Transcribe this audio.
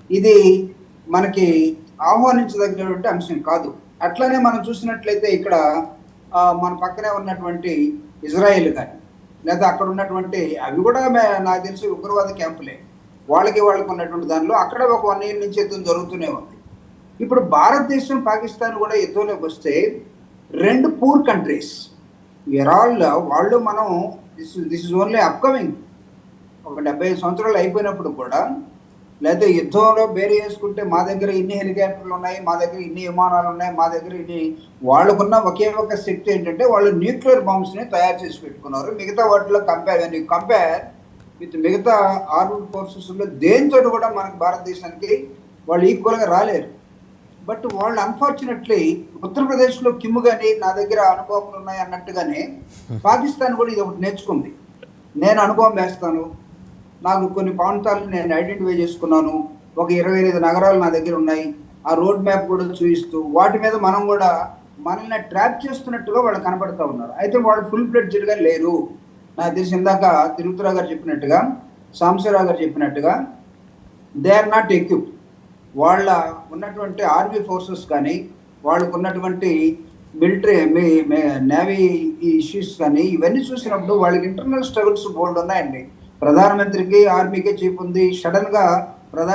ఇది మనకి ఆహ్వానించదగినటువంటి అంశం కాదు. అట్లనే మనం చూసినట్లయితే ఇక్కడ మన పక్కనే ఉన్నటువంటి ఇజ్రాయెల్ కానీ, లేదా అక్కడ ఉన్నటువంటి అవి కూడా నాకు తెలిసి ఉగ్రవాద క్యాంపులే. వాళ్ళకి ఉన్నటువంటి దానిలో అక్కడ ఒక 1 ఇయర్ నుంచి యుద్ధం జరుగుతూనే ఉంది. ఇప్పుడు భారతదేశం, పాకిస్తాన్ కూడా యుద్ధంలోకి వస్తే 2 పూర్ కంట్రీస్ ఆల్ వాళ్ళు మనం దిస్ ఇస్ ఓన్లీ అప్కమింగ్. ఒక 75 సంవత్సరాలు అయిపోయినప్పుడు కూడా, లేకపోతే యుద్ధంలో బేరీ చేసుకుంటే మా దగ్గర ఇన్ని హెలికాప్టర్లు ఉన్నాయి, మా దగ్గర ఇన్ని విమానాలు ఉన్నాయి, మా దగ్గర ఇన్ని, వాళ్ళకున్న ఒకే ఒక శక్తి ఏంటంటే వాళ్ళు న్యూక్లియర్ బాంబ్స్ని తయారు చేసి పెట్టుకున్నారు. మిగతా వాటిలో కంపేర్ విత్ మిగతా ఆర్మ్డ్ ఫోర్సెస్లో దేంతో కూడా మనకు భారతదేశానికి వాళ్ళు ఈక్వల్గా రాలేరు. బట్ వాళ్ళు అన్ఫార్చునేట్లీ ఉత్తరప్రదేశ్లో కిమ్ కానీ నా దగ్గర అనుభవాలు ఉన్నాయి అన్నట్టుగానే పాకిస్తాన్ కూడా ఇది ఒకటి నేర్చుకుంది. నేను అనుభవం వేస్తాను, నాకు కొన్ని ప్రాంతాలను నేను ఐడెంటిఫై చేసుకున్నాను, ఒక 25 నగరాలు నా దగ్గర ఉన్నాయి, ఆ రోడ్ మ్యాప్ కూడా చూపిస్తూ వాటి మీద మనం కూడా మనల్ని ట్రాప్ చేస్తున్నట్టుగా వాళ్ళు కనపడతా ఉన్నారు. అయితే వాళ్ళు ఫుల్ ఫ్లెడ్జ్డ్గా లేరు. నాకు తెలిసి ఇందాక తిరుపతిరావు గారు చెప్పినట్టుగా, సాంబశివరావు గారు చెప్పినట్టుగా దే ఆర్ నాట్ ఎక్విప్డ్. వాళ్ళ ఉన్నటువంటి ఆర్మీ ఫోర్సెస్ కానీ, వాళ్ళకు ఉన్నటువంటి మిలిటరీ నేవీ ఇష్యూస్ కానీ, ఇవన్నీ చూసినప్పుడు వాళ్ళకి ఇంటర్నల్ స్ట్రగుల్స్ బోల్డ్ ఉన్నాయండి. ప్రధానమంత్రికి ఆర్మీకే చీప్ ఉంది. సడన్గా